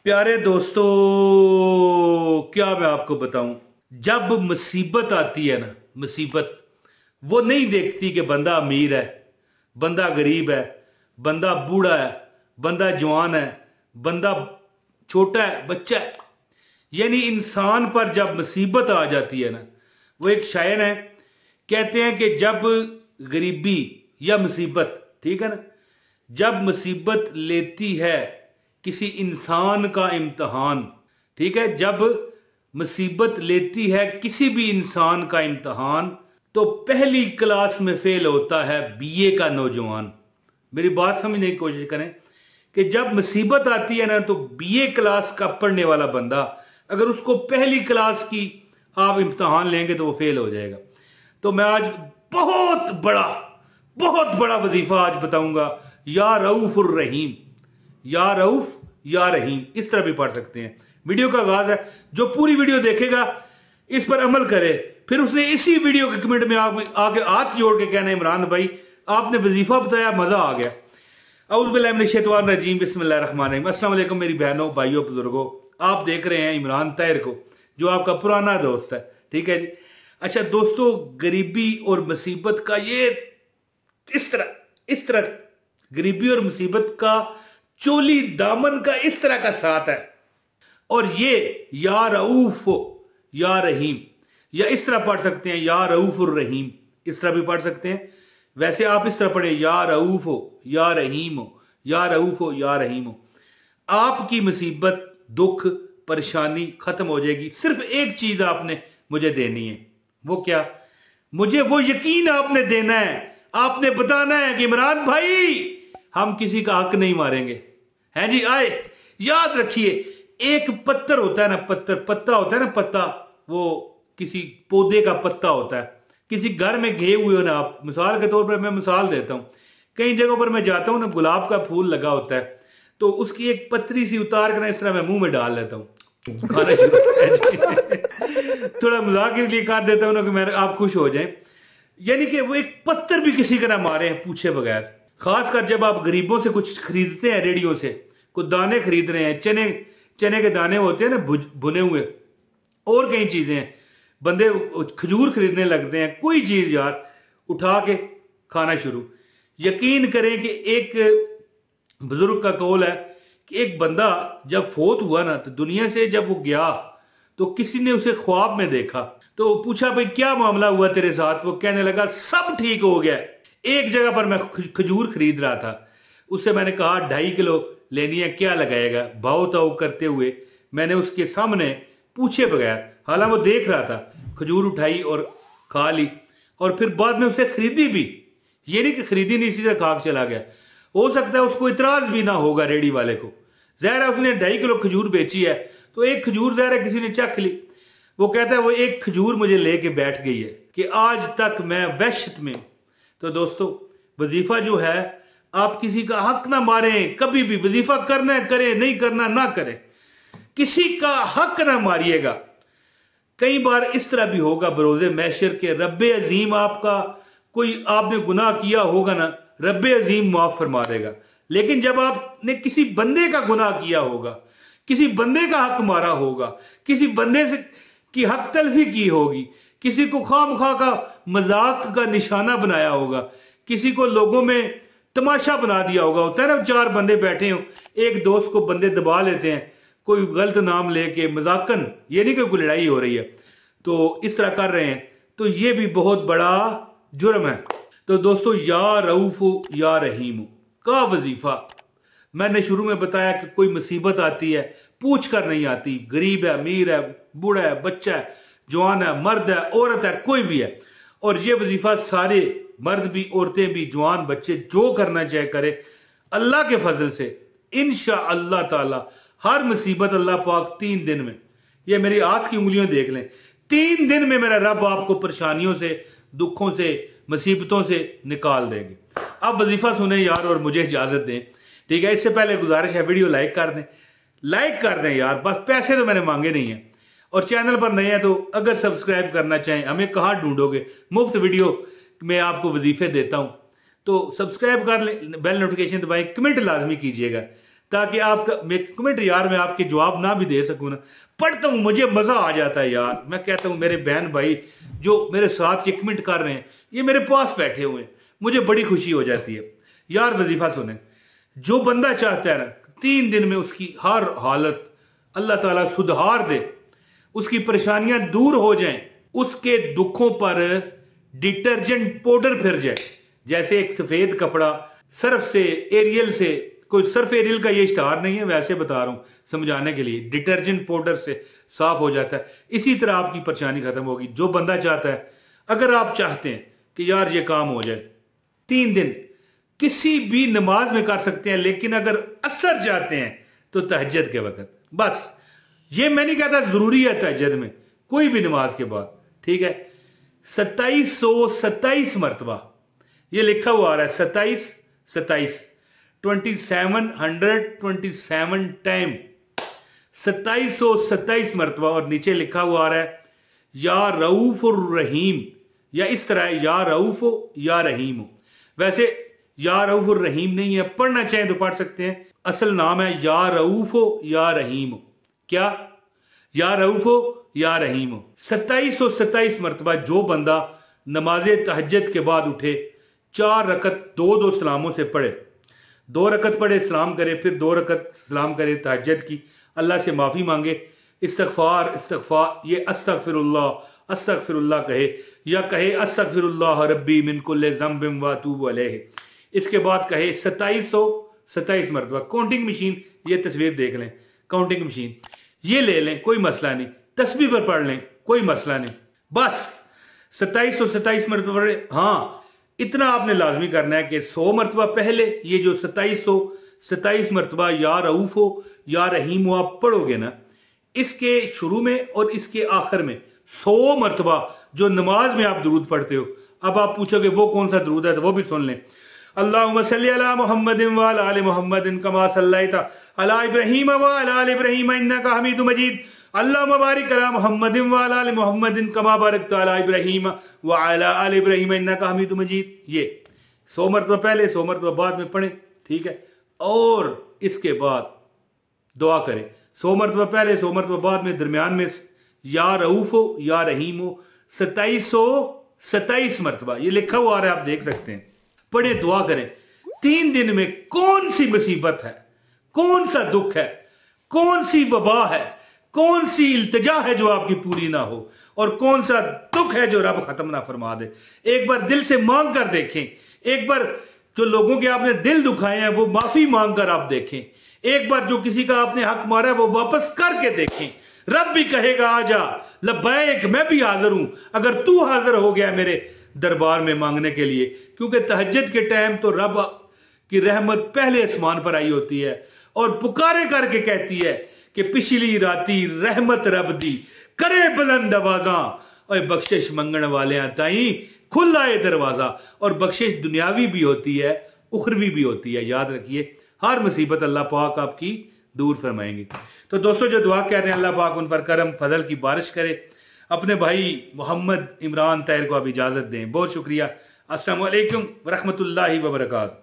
प्यारे दोस्तों, क्या मैं आपको बताऊं, जब मुसीबत आती है ना, मुसीबत वो नहीं देखती कि बंदा अमीर है, बंदा गरीब है, बंदा बूढ़ा है, बंदा जवान है, बंदा छोटा है, बच्चा है। यानी इंसान पर जब मुसीबत आ जाती है ना, वो एक शायर है, कहते हैं कि जब गरीबी या मुसीबत, ठीक है ना, जब मुसीबत लेती है किसी इंसान का इम्तहान, ठीक है, जब मुसीबत लेती है किसी भी इंसान का इम्तहान, तो पहली क्लास में फेल होता है बीए का नौजवान। मेरी बात समझने की कोशिश करें कि जब मुसीबत आती है ना, तो बीए क्लास का पढ़ने वाला बंदा अगर उसको पहली क्लास की आप इम्तहान लेंगे तो वो फेल हो जाएगा। तो मैं आज बहुत बड़ा वजीफा आज बताऊंगा, या रऊफुर रहीम, या रऊफ या रहीम, इस तरह भी पढ़ सकते हैं। वीडियो का आगाज है, जो पूरी वीडियो देखेगा इस पर अमल करे, फिर उसने इसी वीडियो के कमेंट में आगे हाथ जोड़ के कहना, इमरान भाई आपने वजीफा बताया, मजा आ गया। औज़ुबिल्लाहि बिस्मिल्लाहिर्रहमानिर्रहीम। अस्सलाम वालेकुम मेरी बहनों, भाइयों, बुजुर्गों। आप देख रहे हैं इमरान ताहिर को, जो आपका पुराना दोस्त है, ठीक है जी। अच्छा दोस्तों, गरीबी और मुसीबत का ये इस तरह गरीबी और मुसीबत का चोली दामन का इस तरह का साथ है। और ये या रऊफ या रहीम, या इस तरह पढ़ सकते हैं या रऊफुर रहीम, इस तरह भी पढ़ सकते हैं। वैसे आप इस तरह पढ़े, या रऊफ या रहीम, या रऊफ या रहीम। आपकी मुसीबत, दुख, परेशानी खत्म हो जाएगी। सिर्फ एक चीज आपने मुझे देनी है। वो क्या? मुझे वो यकीन आपने देना है, आपने बताना है कि इमरान भाई हम किसी का हक नहीं मारेंगे, हैं जी। आए, याद रखिए, एक पत्थर होता है ना, पत्ता होता है ना, पत्ता, वो किसी पौधे का पत्ता होता है, किसी घर में घे हुए हो ना आप। मिसाल के तौर पर मैं मिसाल देता हूं, कई जगहों पर मैं जाता हूं ना, गुलाब का फूल लगा होता है, तो उसकी एक पत्ती सी उतार कर इस तरह मैं मुंह में डाल लेता हूं, खाना थोड़ा मजाक के लिए कर देता हूं ना कि मैं आप खुश हो जाएं। यानी कि वो एक पत्थर भी किसी का ना मारे पूछे बगैर। खासकर जब आप गरीबों से कुछ खरीदते हैं, रेडियो से कुछ दाने खरीद रहे हैं, चने के दाने होते हैं ना भुने हुए, और कई चीजें हैं, बंदे खजूर खरीदने लगते हैं, कोई चीज यार उठा के खाना शुरू। यकीन करें कि एक बुजुर्ग का कौल है कि एक बंदा जब फोत हुआ ना, तो दुनिया से जब वो गया तो किसी ने उसे ख्वाब में देखा, तो पूछा भाई क्या मामला हुआ तेरे साथ? वो कहने लगा सब ठीक हो गया। एक जगह पर मैं खजूर खरीद रहा था, उससे मैंने कहा 2.5 किलो लेनी है, क्या लगाएगा? भाव ताव करते हुए मैंने उसके सामने पूछे बगैर, हालांकि वो देख रहा था, खजूर उठाई और खा ली, और फिर बाद में उसे खरीदी भी। ये नहीं कि खरीदी नहीं, सीधा खा के चला गया। हो सकता है उसको इतराज भी ना होगा रेडी वाले को, ज़ाहिर है उसने 2.5 किलो खजूर बेची है, तो एक खजूर ज़ाहिर है किसी ने चख ली। वो कहता है वो एक खजूर मुझे लेके बैठ गई है कि आज तक मैं वहशत में। तो दोस्तों, वजीफा जो है, आप किसी का हक ना मारें कभी भी। वजीफा करना है करें, नहीं करना ना करें, किसी का हक ना मारिएगा। कई बार इस तरह भी होगा बरोज़े महशर के, रब्बे अजीम आपका कोई आपने गुनाह किया होगा ना, रब्बे अजीम माफ फरमा देगा। लेकिन जब आपने किसी बंदे का गुनाह किया होगा, किसी बंदे का हक मारा होगा, किसी बंदे से की हक तलफी की होगी, किसी को खामखा का मजाक का निशाना बनाया होगा, किसी को लोगों में तमाशा बना दिया होगा। होता है ना, 4 बंदे बैठे हो, एक दोस्त को बंदे दबा लेते हैं, कोई गलत नाम लेके मजाकन, ये नहीं कि कोई लड़ाई हो रही है, तो इस तरह कर रहे हैं, तो ये भी बहुत बड़ा जुर्म है। तो दोस्तों, या रऊफ या रहीम का वजीफा मैंने शुरू में बताया कि कोई मुसीबत आती है पूछ कर नहीं आती। गरीब है, अमीर है, बूढ़ा है, बच्चा है, जवान है, मर्द है, औरत है, कोई भी है। और ये वजीफा सारे मर्द भी, औरतें भी, जवान, बच्चे जो करना चाहे करे। अल्लाह के फजल से इंशाअल्लाह ताला हर मुसीबत अल्लाह पाक 3 दिन में, ये मेरी हाथ की उंगलियों देख लें, 3 दिन में मेरा रब आपको परेशानियों से, दुखों से, मुसीबतों से निकाल देंगे। अब वजीफा सुने यार और मुझे इजाजत दें, ठीक है। इससे पहले गुजारिश है, वीडियो लाइक कर दें, लाइक कर दें यार, बस पैसे तो मैंने मांगे नहीं है। और चैनल पर नए हैं तो अगर सब्सक्राइब करना चाहें, हमें कहाँ ढूंढोगे, मुफ्त वीडियो में आपको वजीफे देता हूं, तो सब्सक्राइब कर लें, बेल नोटिफिकेशन दबाएं, कमेंट लाजमी कीजिएगा ताकि आपका कमेंट यार मैं आपके जवाब ना भी दे सकूं ना, पढ़ता हूं मुझे मजा आ जाता है यार। मैं कहता हूं मेरे बहन भाई जो मेरे साथ ये कमेंट कर रहे हैं ये मेरे पास बैठे हुए हैं, मुझे बड़ी खुशी हो जाती है यार। वजीफा सुने, जो बंदा चाहता है ना 3 दिन में उसकी हर हालत अल्लाह ताला सुधार दे, उसकी परेशानियां दूर हो जाएं, उसके दुखों पर डिटर्जेंट पाउडर फिर जाए, जैसे एक सफेद कपड़ा सर्फ से एरियल से, कोई सर्फ एरियल का ये इश्तहार नहीं है, वैसे बता रहा हूं समझाने के लिए, डिटर्जेंट पाउडर से साफ हो जाता है, इसी तरह आपकी परेशानी खत्म होगी। जो बंदा चाहता है, अगर आप चाहते हैं कि यार ये काम हो जाए, 3 दिन किसी भी नमाज में कर सकते हैं, लेकिन अगर असर चाहते हैं तो तहज्जुद के वक्त बस। ये मैं नहीं कहता जरूरी है तहज्जुद में, कोई भी नमाज के बाद, ठीक है। 2727 मरतबा ये लिखा हुआ आ रहा है, 2727 2727 टाइम 2727 मरतबा, और नीचे लिखा हुआ आ रहा है या रऊफुर रहीम, या इस तरह है या रऊफो या रहीम। वैसे या रऊफुर रहीम नहीं है, पढ़ना चाहें तो पढ़ सकते हैं, असल नाम है या रऊफो या रहीम। क्या? या रऊफो या रहीम। 2727 मरतबा जो बंदा नमाज तहज्जुद के बाद उठे, 4 रकत 2-2 सलामों से पढ़े, 2 रकत पढ़े सलाम करे, फिर 2 रकत सलाम करे तहज्जुद की, अल्लाह से माफी मांगे, इस्तगफार इस्तगफार, ये अस्तगफिरुल्लाह अस्तगफिरुल्लाह कहे, या कहे अस्तगफिरुल्लाह रब्बी मिन कुल्लि ज़ंबिन व अतूबु अलैहि। इसके बाद कहे 2727 मरतबा। काउंटिंग मशीन, ये तस्वीर देख लें, काउंटिंग मशीन ये ले लें, कोई मसला नहीं, तस्बीह पर पढ़ लें, कोई मसला नहीं, बस 2727 मरतबा पढ़े। हाँ, इतना आपने लाजमी करना है कि 100 मरतबा पहले ये जो 2727 मरतबा या रऊफो या रहीम आप पढ़ोगे ना, इसके शुरू में और इसके आखिर में 100 मरतबा जो नमाज में आप दुरूद पढ़ते हो। अब आप पूछोगे वो कौन सा दुरूद है, तो वो भी सुन लें। अल्लाहुम्मा सल्ली अला मुहम्मदिन व अला आलि मुहम्मदिन कमा सल्लैता अला इब्राहीम व अला आलि इब्राहीम इन्नका हमीदुम मजीद। अल्लाहुम्मा बारिक अला मुहम्मदिन व अला आलि मुहम्मदिन कमा बारकता अला इब्राहीम व अला आलि इब्राहीम इन्नका हमीदुम मजीद। ये 100 मरतबा पहले 100 मरतबा बाद में पढ़ें, ठीक है। और इसके बाद दुआ करें, 100 मरतबा पहले 100 मरतबा बाद में, दरमियान में या रऊफो या रहीमो 2727 मरतबा ये लिखा हुआ आ रहा है, आप देख सकते हैं। पढ़े, दुआ करें। 3 दिन में कौन सी मुसीबत है, कौन सा दुख है, कौन सी वबा है, कौन सी इल्तिजा है जो आपकी पूरी ना हो, और कौन सा दुख है जो रब खत्म ना फरमा दे। एक बार दिल से मांग कर देखें, एक बार जो लोगों के आपने दिल दुखाए हैं वो माफी मांग कर आप देखें, एक बार जो किसी का आपने हक मारा है वो वापस करके देखें। रब भी कहेगा आजा लब्बैक, मैं भी हाजिर हूं, अगर तू हाजिर हो गया मेरे दरबार में मांगने के लिए। क्योंकि तहज्जुद के टाइम तो रब की रहमत पहले आसमान पर आई होती है और पुकारे करके कहती है कि पिछली राती रहमत रब दी करे बुलंद आवाजा, और बख्शिश मंगण वाले ताई खुला है दरवाजा। और बख्शिश दुनियावी भी होती है, उखरवी भी होती है। याद रखिए, हर मुसीबत अल्लाह पाक आपकी दूर फरमाएंगे। तो दोस्तों, जो दुआ कह रहे हैं अल्लाह पाक उन पर करम फजल की बारिश करे। अपने भाई मोहम्मद इमरान ताहिर को आप इजाजत दें। बहुत शुक्रिया। अस्सलामु अलैकुम व रहमतुल्लाहि व बरकातहू।